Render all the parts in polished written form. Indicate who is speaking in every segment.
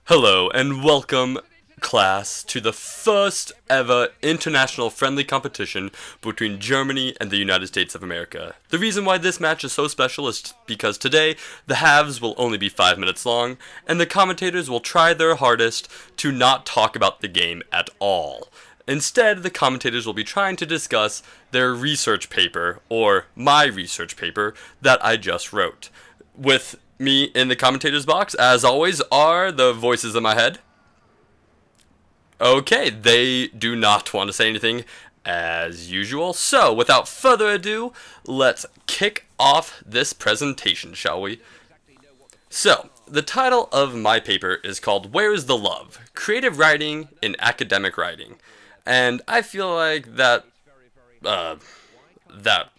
Speaker 1: Hello and welcome, class, to the first ever international friendly competition between Germany and the United States of America. The reason why this match is so special is because today the halves will only be 5 minutes long, and the commentators will try their hardest to not talk about the game at all. Instead, the commentators will be trying to discuss their research paper, or my research paper, that I just wrote. With me in the commentators box, as always, are the voices in my head. Okay, they do not want to say anything as usual. So, without further ado, let's kick off this presentation, shall we? So, the title of my paper is called Where is the Love? Creative Writing in Academic Writing. And I feel like that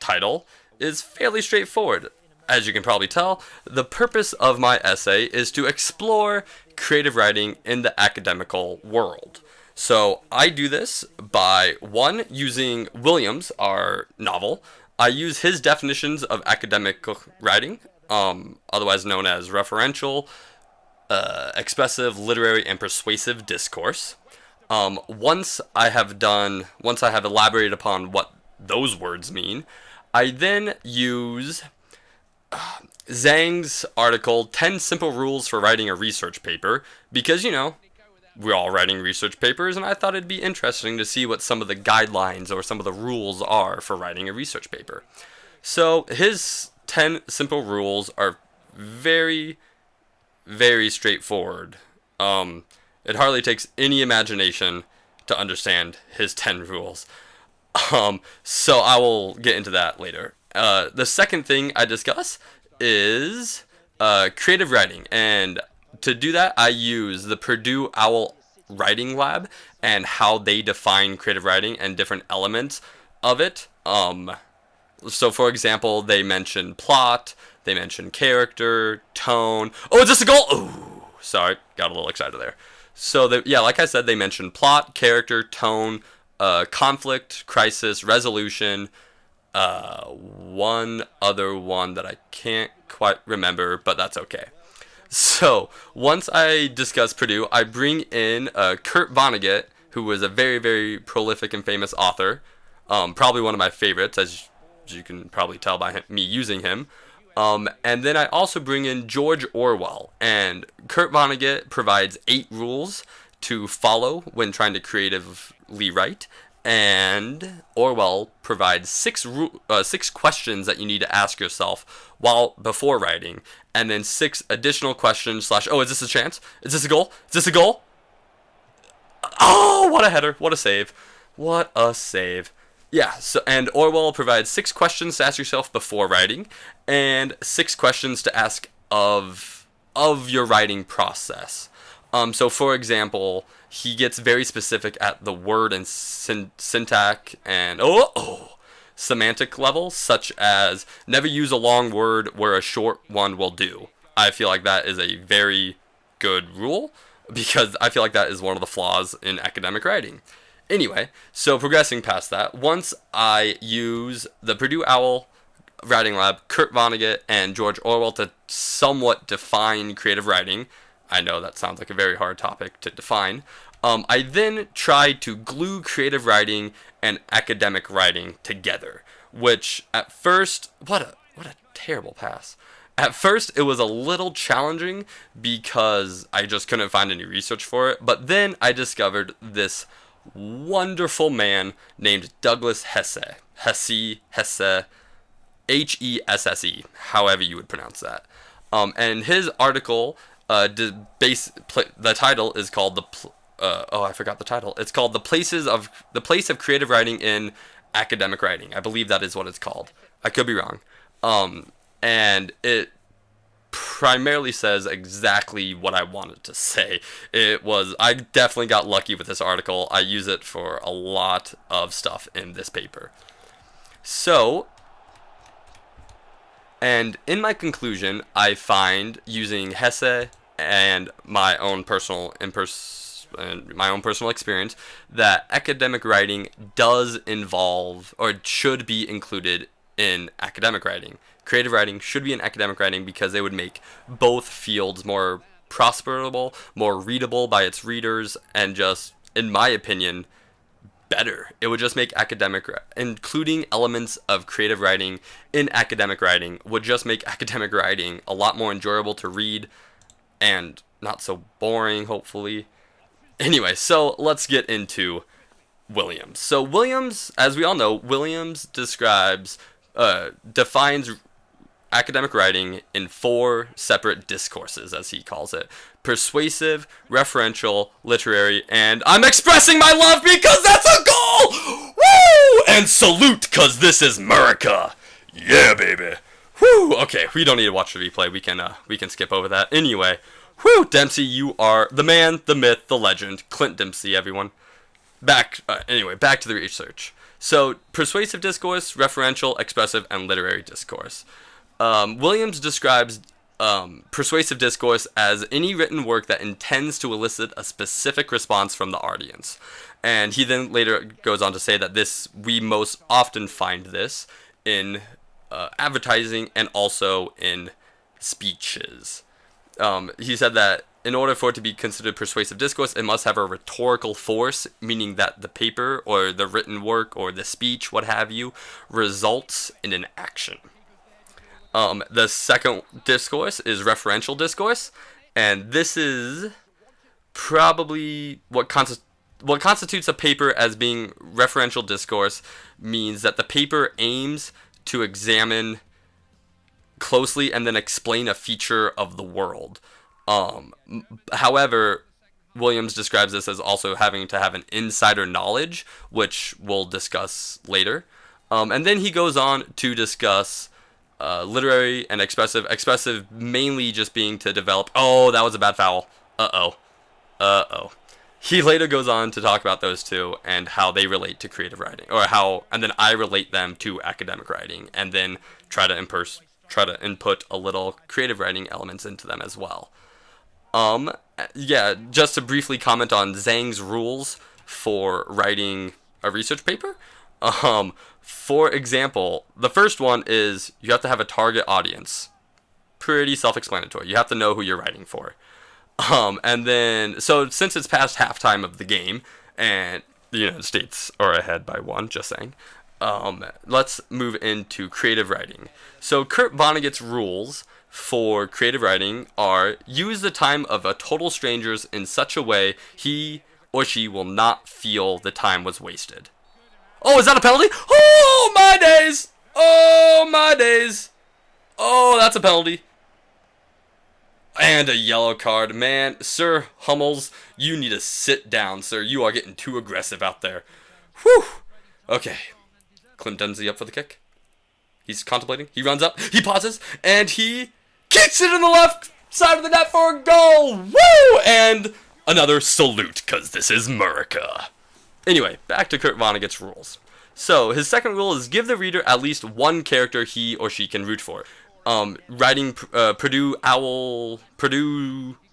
Speaker 1: title is fairly straightforward. As you can probably tell, the purpose of my essay is to explore creative writing in the academical world. So I do this by, one, using Williams, our novel. I use his definitions of academic writing, otherwise known as referential, expressive, literary, and persuasive discourse. Once I have elaborated upon what those words mean, I then use Zhang's article, 10 Simple Rules for Writing a Research Paper, because, we're all writing research papers, and I thought it'd be interesting to see what some of the guidelines or some of the rules are for writing a research paper. So, his 10 simple rules are very, very straightforward. It hardly takes any imagination to understand his 10 rules. So I will get into that later. The second thing I discuss is creative writing, and to do that I use the Purdue OWL Writing Lab and how they define creative writing and different elements of it. So for example, they mention plot, they mention character, tone. Oh, is this a goal? Ooh, sorry, got a little excited there. So like I said, they mention plot, character, tone, conflict, crisis, resolution. One other one that I can't quite remember, but that's okay. So, once I discuss Purdue, I bring in Kurt Vonnegut, who was a very, very prolific and famous author. Probably one of my favorites, as you can probably tell by me using him. And then I also bring in George Orwell, and Kurt Vonnegut provides 8 rules to follow when trying to creatively write. And Orwell provides 6 questions that you need to ask yourself before writing, and then 6 additional questions / oh, is this a chance? Is this a goal? Is this a goal? Oh, what a header! What a save! What a save! Yeah. So, and Orwell provides 6 questions to ask yourself before writing, and 6 questions to ask of your writing process. So, for example, he gets very specific at the word and syntax and semantic level, such as never use a long word where a short one will do. I feel like that is a very good rule, because I feel like that is one of the flaws in academic writing. Anyway, so progressing past that, once I use the Purdue OWL Writing Lab, Kurt Vonnegut, and George Orwell to somewhat define creative writing. I know that sounds like a very hard topic to define. I then tried to glue creative writing and academic writing together, which at first, what a terrible pass. At first, it was a little challenging because I just couldn't find any research for it, but then I discovered this wonderful man named Douglas Hesse, Hesse, Hesse, however you would pronounce that. And his article, the title is called I forgot the title. It's called the Place of Creative Writing in Academic Writing. I believe that is what it's called. I could be wrong. And it primarily says exactly what I wanted to say. I definitely got lucky with this article. I use it for a lot of stuff in this paper. So, and in my conclusion, I find, using Hesse and my own personal experience, that academic writing does involve, or should be included in academic writing. Creative writing should be in academic writing because they would make both fields more prosperable, more readable by its readers, and just, in my opinion, better. It would just make including elements of creative writing in academic writing would just make academic writing a lot more enjoyable to read and not so boring, hopefully. Anyway, so let's get into Williams. So Williams, as we all know, Williams defines academic writing in 4 separate discourses, as he calls it: persuasive, referential, literary, and I'm expressing my love because that's a goal! Woo! And salute, cause this is America. Yeah, baby. Woo! Okay, we don't need to watch the replay. We can skip over that. Anyway, woo! Dempsey, you are the man, the myth, the legend. Clint Dempsey, everyone. Back to the research. So, persuasive discourse, referential, expressive, and literary discourse. Williams describes persuasive discourse as any written work that intends to elicit a specific response from the audience. And he then later goes on to say that we most often find this in advertising and also in speeches. He said that in order for it to be considered persuasive discourse, it must have a rhetorical force, meaning that the paper or the written work or the speech, what have you, results in an action. The second discourse is referential discourse, and this is probably what constitutes a paper as being referential discourse means that the paper aims to examine closely and then explain a feature of the world. However, Williams describes this as also having to have an insider knowledge, which we'll discuss later. And then he goes on to discuss literary and expressive. Expressive mainly just being to develop, oh, that was a bad foul. Uh-oh. He later goes on to talk about those two and how they relate to creative writing, and then I relate them to academic writing, and then try to input a little creative writing elements into them as well. Just to briefly comment on Zhang's rules for writing a research paper. For example, the first one is you have to have a target audience. Pretty self-explanatory. You have to know who you're writing for. And then, so since it's past halftime of the game, and the United States are ahead by 1, just saying, let's move into creative writing. So Kurt Vonnegut's rules for creative writing are: use the time of a total strangers in such a way he or she will not feel the time was wasted. Oh, is that a penalty? Oh, my days! Oh, my days! Oh, that's a penalty. And a yellow card. Man, Sir Hummels, you need to sit down, sir. You are getting too aggressive out there. Whew. Okay. Clint Dempsey up for the kick. He's contemplating. He runs up. He pauses. And he kicks it in the left side of the net for a goal. Woo! And another salute, because this is America. Anyway, back to Kurt Vonnegut's rules. So, his second rule is give the reader at least one character he or she can root for. Purdue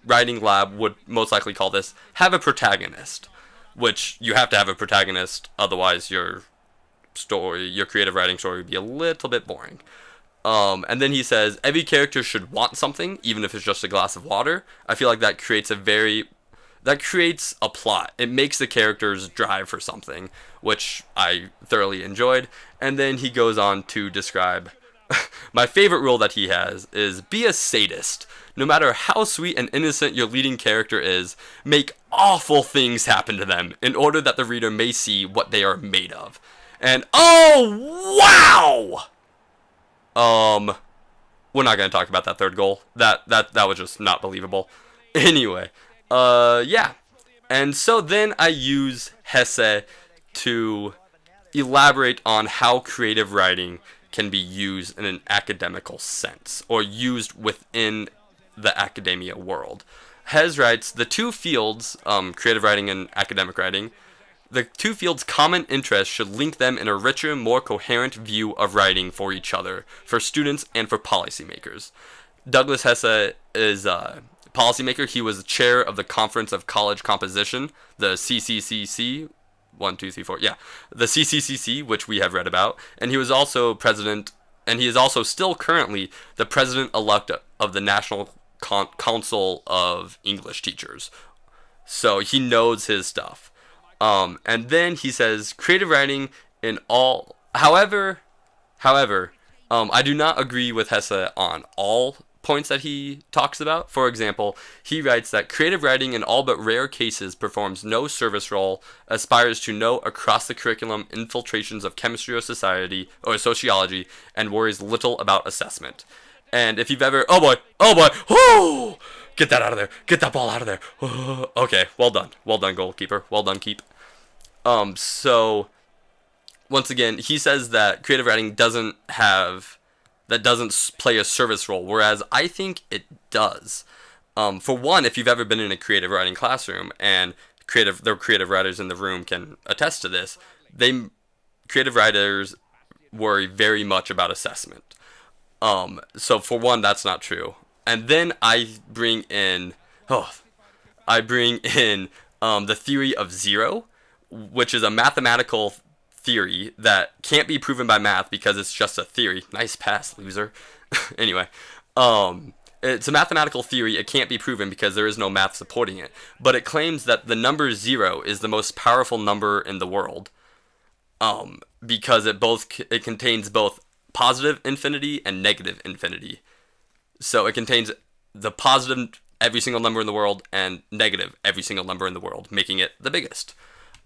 Speaker 1: Writing Lab would most likely call this have a protagonist, which you have to have a protagonist, otherwise your creative writing story would be a little bit boring. And then he says every character should want something, even if it's just a glass of water. I feel like that creates a plot. It makes the characters drive for something, which I thoroughly enjoyed. And then he goes on to describe my favorite rule that he has is be a sadist. No matter how sweet and innocent your leading character is, make awful things happen to them in order that the reader may see what they are made of. And oh wow! We're not gonna talk about that third goal. That was just not believable. Anyway, yeah. And so then I use Hesse to elaborate on how creative writing can be used in an academical sense, or used within the academia world. Hesse writes, the two fields, creative writing and academic writing, the two fields' common interest should link them in a richer, more coherent view of writing for each other, for students and for policymakers. Douglas Hesse is a policymaker. He was the chair of the Conference of College Composition, the CCCC, the CCCC, which we have read about, and he was also president, and he is also still currently the president-elect of the National council of English teachers. So he knows his stuff. And then he says creative writing in all. However, I do not agree with Hesse on all points that he talks about. For example, he writes that creative writing in all but rare cases performs no service role, aspires to no across the curriculum infiltrations of chemistry or sociology, and worries little about assessment. And if you've ever, oh, get that out of there, get that ball out of there. Okay, well done, goalkeeper, well done, keep. So once again, he says that creative writing doesn't play a service role, whereas I think it does. For one, if you've ever been in a creative writing classroom, and the creative writers in the room can attest to this, creative writers worry very much about assessment. So for one, that's not true. And then I bring in the theory of zero, which is a mathematical theory that can't be proven by math because it's just a theory. Nice pass, loser. Anyway, it's a mathematical theory. It can't be proven because there is no math supporting it. But it claims that the number 0 is the most powerful number in the world, because it contains both positive infinity and negative infinity. So it contains the positive every single number in the world and negative every single number in the world, making it the biggest.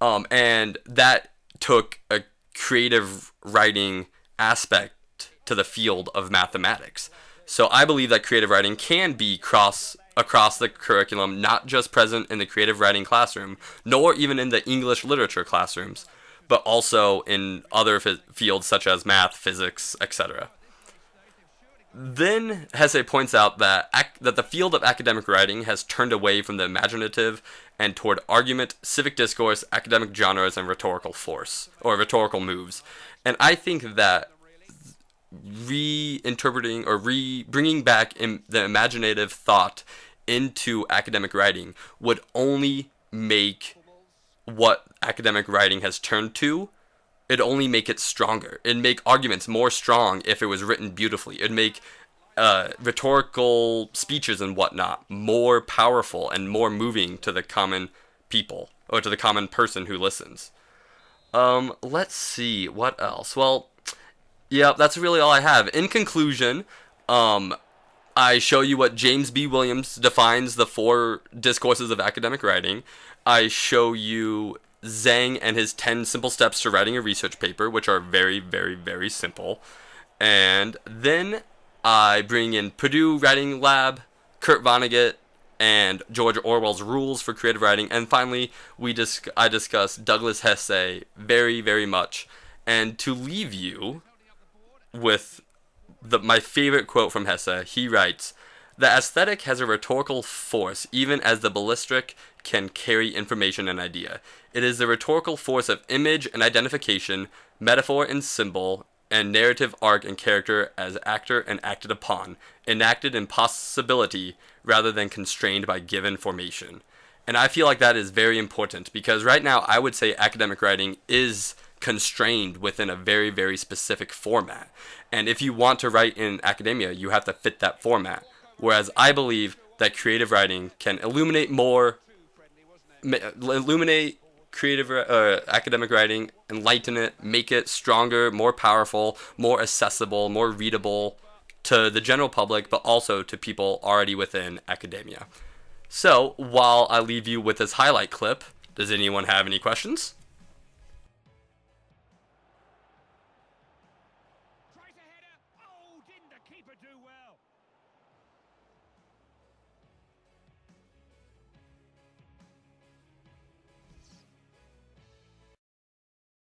Speaker 1: And that took a creative writing aspect to the field of mathematics. So I believe that creative writing can be across the curriculum, not just present in the creative writing classroom, nor even in the English literature classrooms, but also in other fields such as math, physics, etc. Then Hesse points out that the field of academic writing has turned away from the imaginative and toward argument, civic discourse, academic genres, and rhetorical moves. And I think that reinterpreting or bringing back the imaginative thought into academic writing would only make what academic writing has turned to, it'd only make it stronger. It'd make arguments more strong if it was written beautifully. It'd make rhetorical speeches and whatnot more powerful and more moving to the common people, or to the common person who listens. Let's see, what else? Well, yeah, that's really all I have. In conclusion, I show you what James B. Williams defines the 4 discourses of academic writing. I show you Zhang and his 10 simple steps to writing a research paper, which are very, very, very simple. And then I bring in Purdue Writing Lab, Kurt Vonnegut, and George Orwell's rules for creative writing. And finally, I discuss Douglas Hesse very, very much. And to leave you with my favorite quote from Hesse, he writes, "The aesthetic has a rhetorical force, even as the ballistic can carry information and idea. It is the rhetorical force of image and identification, metaphor and symbol, and narrative arc and character as actor and acted upon, enacted in possibility rather than constrained by given formation." And I feel like that is very important, because right now I would say academic writing is constrained within a very, very specific format. And if you want to write in academia, you have to fit that format. Whereas I believe that creative writing can illuminate creative academic writing, enlighten it, make it stronger, more powerful, more accessible, more readable to the general public, but also to people already within academia. So, while I leave you with this highlight clip, does anyone have any questions?
Speaker 2: Tries a header. Oh, didn't the keeper do well?